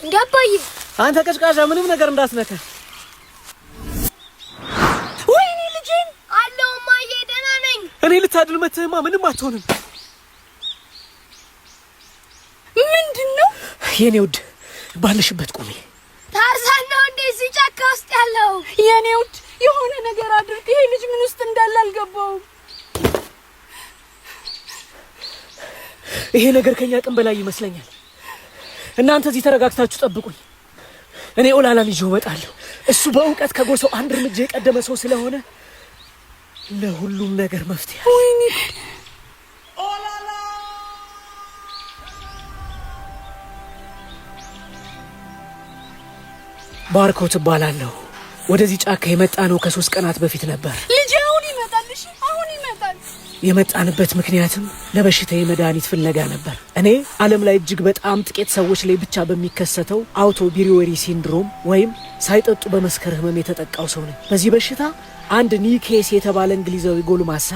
እንዳባይ አንተ ቀጭቃዣ ምንም ነገር እንዳትነካ ወይኔ ልጄን አለው ማዬ ደህና ነኝ እኔ ልታድል መተህማ ምንም አትሆንም ምንድነው የኔ ውድ ባልሽበት ቁሚ ታርዛን ነው እንደዚህ ጫካ ውስጥ ያለው የኔ ውድ የሆነ ነገር አድርግ ይሄ ልጅ ምን ውስጥ እንዳለ አልገባውም ይሄ ነገር ከኛ ቀን በላይ ይመስለኛል እናንተ እዚህ ተረጋግታችሁ ጠብቁኝ እኔ ኦላላን ይዤው እመጣለሁ እሱ በእውቀት ከጎሰው አንድ እርምጃ የቀደመ ሰው ስለሆነ ለሁሉም ነገር መፍትሄ ወይኔ ኦላላ ባርኮት እባላለሁ ወደዚህ ጫካ የመጣ ነው ከ3 ቀናት በፊት ነበር ልጅ አሁን ይመጣልሽ አሁን ይመጣል የመጣንበት ምክንያትም ለበሽታዬ መድኃኒት ፍለጋ ነበር እኔ ዓለም ላይ እጅግ በጣም ጥቂት ሰዎች ላይ ብቻ በሚከሰተው አውቶቢሪዮሪ ሲንድሮም ወይም ሳይጠጡ በመስከር ህመም የተጠቃው ሰው ነኝ በዚህ በሽታ አንድ ኒኬስ የተባለ እንግሊዛዊ ጎልማሳ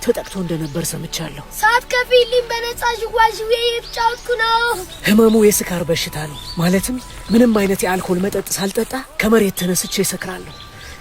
ተጠቅቶ እንደነበር ሰምቻለሁ ሰዓት ከፊልም በነጻ ጅዋጅዌ የተጫወትኩ ነው ህመሙ የስካር በሽታ ነው ማለትም ምንም አይነት የአልኮል መጠጥ ሳልጠጣ ከመሬት ተነስቼ እሰክራለሁ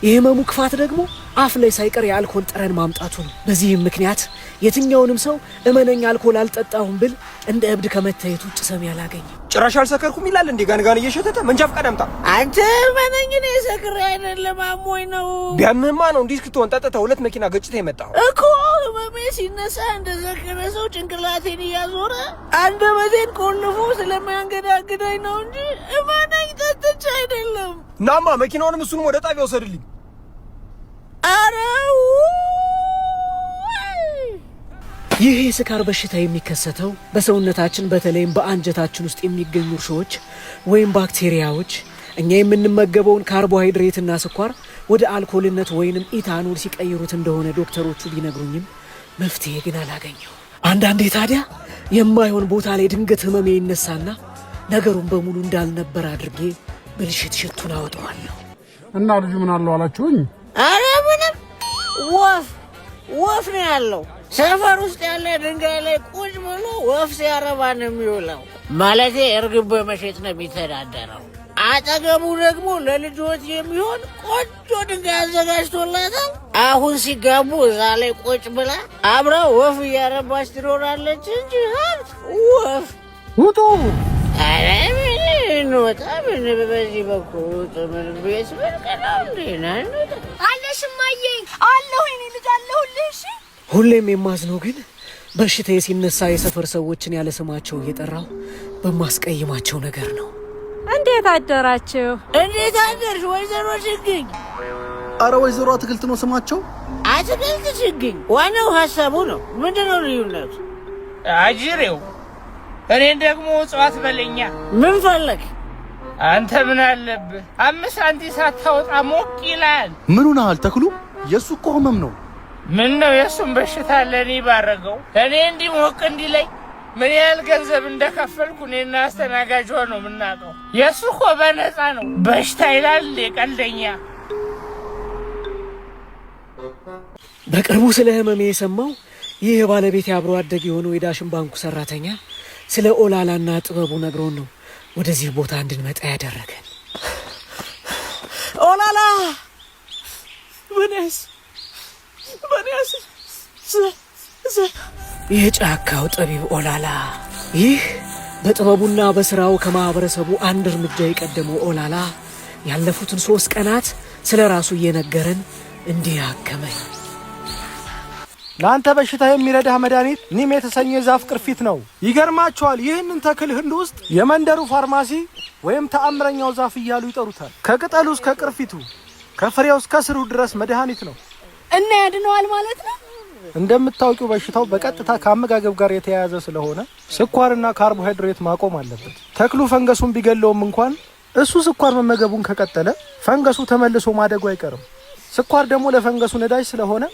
የህመሙ ክፋት ደግሞ አፍ ላይ ሳይቀር የአልኮል ጠረን ማምጣቱ ነው በዚህም ምክንያት የትኛውንም ሰው እመነኝ አልኮል አልጠጣሁም ብል እንደ እብድ ከመታየት ውጭ ሰሚ ያላገኝ ጭራሽ አልሰከርኩም ይላል እንዴ ጋንጋን እየሸተተ መንጃ ፈቃድ አምጣ አንተ እመነኝ ነው ሰክሬ አይደለም አሞኝ ነው ቢያምህማ ነው እንዲህ እስክትሆን ጠጥተህ 2 መኪና ገጭተህ የመጣው እኮ ህመሜ ሲነሳ እንደዘከረ ሰው ጭንቅላቴን እያዞረ አንደበቴን ቆልፎ ስለማያንገዳግዳኝ ነው እንጂ እመነኝ ጠጥቼ አይደለም ናማ መኪናውንም እሱንም ወደ ጣቢያ ወሰድልኝ አረው ይህ የስካር በሽታ የሚከሰተው በሰውነታችን በተለይም በአንጀታችን ውስጥ የሚገኙ እርሾዎች ወይም ባክቴሪያዎች እኛ የምንመገበውን ካርቦሃይድሬትና ስኳር ወደ አልኮልነት ወይንም ኢታኖል ሲቀይሩት እንደሆነ ዶክተሮቹ ቢነግሩኝም መፍትሄ ግን አላገኘው አንዳንዴ ታዲያ የማይሆን ቦታ ላይ ድንገት ህመሜ ይነሳና ነገሩን በሙሉ እንዳልነበር አድርጌ ብልሽት አወጣዋለሁ እና ልጁ ምን አለው አላችሁኝ አረ ምንም ወፍ ነው ያለው ሰፈር ውስጥ ያለ ድንጋይ ላይ ቁጭ ብሎ ወፍ ሲያረባ ነው የሚውለው ማለቴ እርግብ በመሸጥ ነው የሚተዳደረው አጠገቡ ደግሞ ለልጆች የሚሆን ቆንጆ ድንጋይ አዘጋጅቶላታል አሁን ሲጋቡ እዛ ላይ ቁጭ ብላ አብራ ወፍ እያረባች ትኖራለች እንጂ ሀብት ወፍ ውጡ አረ ምን ወጣ ምን በዚህ በኩል ምን ቤት በቀላም ደና ነው አለሽ ማዬ አለሁ እኔ ልጅ አለሁልሽ ሁሌም የማዝነው ግን በሽታዬ ሲነሳ የሰፈር ሰዎችን ያለ ስማቸው እየጠራው በማስቀይማቸው ነገር ነው እንዴት አደራችሁ እንዴት አደርሽ ወይዘሮ ችግኝ አረ ወይዘሮ አትክልት ነው ስማቸው አትክልት ችግኝ ዋናው ሐሳቡ ነው ምንድነው ልዩነቱ አጅሬው እኔ ደግሞ እጽዋት በለኛ ምን ፈለክ አንተ ምን አለብህ 5 ሳንቲም ሳታወጣ ሞቅ ይላል ምኑን አል ተክሉ የሱ እኮ ህመም ነው ምን ነው የሱን በሽታ ለኔ ባረገው እኔ እንዲሞቅ እንዲለይ ምን ያህል ገንዘብ እንደከፈልኩ እኔና አስተናጋጇ ነው የምናውቀው የሱ እኮ በነፃ ነው በሽታ ይላል ቀልደኛ በቅርቡ ስለ ህመሜ የሰማው ይህ ባለቤት አብሮ አደግ የሆነው የዳሽን ባንኩ ሰራተኛ ስለ ኦላላና ጥበቡ ነግሮን ነው ወደዚህ ቦታ እንድንመጣ ያደረገን ኦላላ በነስ የጫካው ጠቢብ ኦላላ ይህ በጥበቡና በስራው ከማህበረሰቡ አንድ እርምጃ የቀደመው ኦላላ ያለፉትን 3 ቀናት ስለ ራሱ እየነገረን እንዲህ ያከመኝ ለአንተ በሽታ የሚረዳህ መድኃኒት ኒም የተሰኘ ዛፍ ቅርፊት ነው ይገርማችኋል ይህንን ተክል ህንድ ውስጥ የመንደሩ ፋርማሲ ወይም ተአምረኛው ዛፍ እያሉ ይጠሩታል ከቅጠሉ እስከ ቅርፊቱ ከፍሬው እስከ ስሩ ድረስ መድኃኒት ነው እና ያድነዋል ማለት ነው እንደምታውቁ በሽታው በቀጥታ ከአመጋገብ ጋር የተያያዘ ስለሆነ ስኳርና ካርቦሃይድሬት ማቆም አለበት ተክሉ ፈንገሱን ቢገለውም እንኳን እሱ ስኳር መመገቡን ከቀጠለ ፈንገሱ ተመልሶ ማደጉ አይቀርም ስኳር ደግሞ ለፈንገሱ ነዳጅ ስለሆነ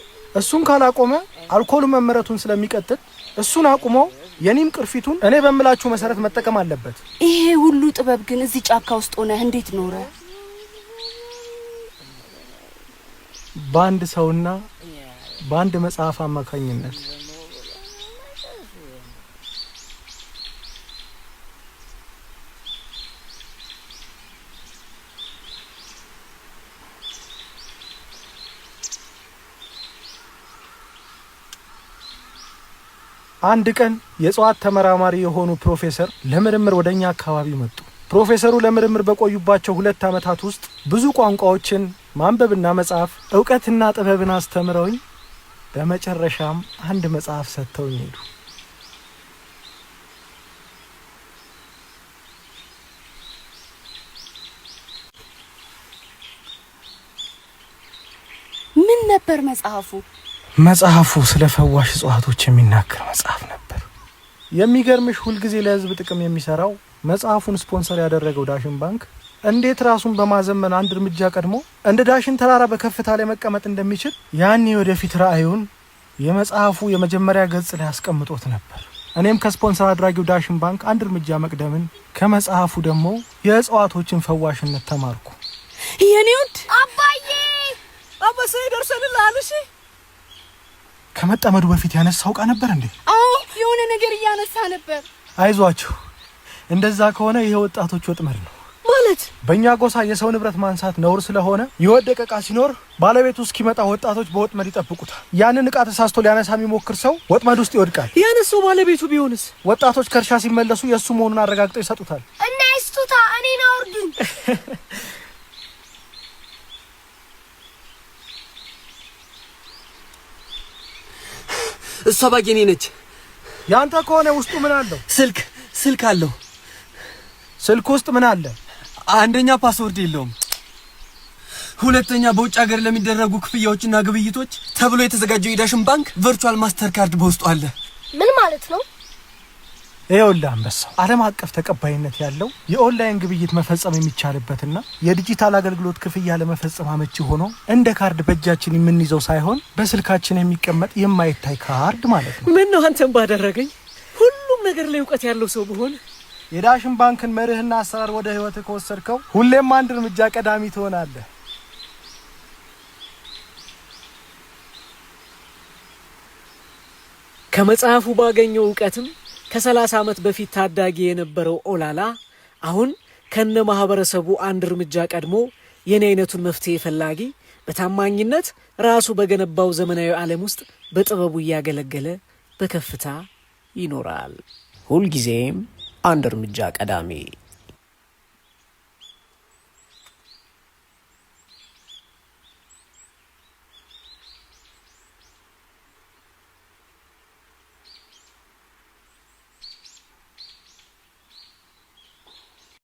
እሱን ካላቆመ አልኮሉ መመረቱን ስለሚቀጥል እሱን አቁሞ የኒም ቅርፊቱን እኔ በመላችሁ መሰረት መጠቀም አለበት ይሄ ሁሉ ጥበብ ግን እዚህ ጫካ ውስጥ ሆነ እንዴት ኖረ በአንድ ሰውና በአንድ መጽሐፍ አማካኝነት አንድ ቀን የእጽዋት ተመራማሪ የሆኑ ፕሮፌሰር ለምርምር ወደኛ አካባቢ መጡ። ፕሮፌሰሩ ለምርምር በቆዩባቸው 2 ዓመታት ውስጥ ብዙ ቋንቋዎችን ማንበብና መጻፍ፣ ዕውቀትና ጥበብን አስተምረውኝ በመጨረሻም አንድ መጽሐፍ ሰጥተውኝ ሄዱ። ምን ነበር መጽሐፉ? መጽሐፉ ስለ ፈዋሽ እጽዋቶች የሚናገር መጽሐፍ ነበር። የሚገርምሽ ሁልጊዜ ለህዝብ ጥቅም የሚሰራው መጽሐፉን ስፖንሰር ያደረገው ዳሽን ባንክ እንዴት ራሱን በማዘመን አንድ እርምጃ ቀድሞ እንደ ዳሽን ተራራ በከፍታ ላይ መቀመጥ እንደሚችል ያኔ ወደፊት ራእዩን የመጽሐፉ የመጀመሪያ ገጽ ላይ አስቀምጦት ነበር። እኔም ከስፖንሰር አድራጊው ዳሽን ባንክ አንድ እርምጃ መቅደምን ከመጽሐፉ ደግሞ የእጽዋቶችን ፈዋሽነት ተማርኩ። የኔ ውድ አባዬ አባዬ ደርሰንልሃል። እሺ ከመጠመዱ በፊት ያነሳው ዕቃ ነበር እንዴ? አዎ የሆነ ነገር እያነሳ ነበር። አይዟችሁ፣ እንደዛ ከሆነ ይሄ ወጣቶች ወጥመድ ነው ማለት። በእኛ ጎሳ የሰው ንብረት ማንሳት ነውር ስለሆነ የወደቀ ዕቃ ሲኖር ባለቤቱ እስኪመጣ ወጣቶች በወጥመድ ይጠብቁታል። ያንን ዕቃ ተሳስቶ ሊያነሳ የሚሞክር ሰው ወጥመድ ውስጥ ይወድቃል። ያነሳው ባለቤቱ ቢሆንስ? ወጣቶች ከእርሻ ሲመለሱ የእሱ መሆኑን አረጋግጠው ይሰጡታል። እና ይስጡታ፣ እኔን አውርዱኝ። እሷ ባጌኔ ነች። ያንተ ከሆነ ውስጡ ምን አለው? ስልክ አለው። ስልክ ውስጥ ምን አለ? አንደኛ ፓስወርድ የለውም። ሁለተኛ በውጭ ሀገር ለሚደረጉ ክፍያዎችና ግብይቶች ተብሎ የተዘጋጀው የዳሽን ባንክ ቨርቹዋል ማስተር ካርድ በውስጡ አለ። ምን ማለት ነው? ይኸውልህ አንበሳው፣ ዓለም አቀፍ ተቀባይነት ያለው የኦንላይን ግብይት መፈጸም የሚቻልበትና የዲጂታል አገልግሎት ክፍያ ለመፈጸም አመቺ ሆኖ እንደ ካርድ በእጃችን የምንይዘው ሳይሆን በስልካችን የሚቀመጥ የማይታይ ካርድ ማለት ነው። ምን ነው አንተን ባደረገኝ። ሁሉም ነገር ላይ ዕውቀት ያለው ሰው ብሆን። የዳሽን ባንክን መርህና አሰራር ወደ ህይወት ከወሰድከው ሁሌም አንድ እርምጃ ቀዳሚ ትሆናለህ። ከመጽሐፉ ባገኘው ዕውቀትም ከ30 ዓመት በፊት ታዳጊ የነበረው ኦላላ አሁን ከነ ማህበረሰቡ አንድ እርምጃ ቀድሞ የኔ አይነቱን መፍትሄ ፈላጊ በታማኝነት ራሱ በገነባው ዘመናዊ ዓለም ውስጥ በጥበቡ እያገለገለ በከፍታ ይኖራል። ሁልጊዜም አንድ እርምጃ ቀዳሚ።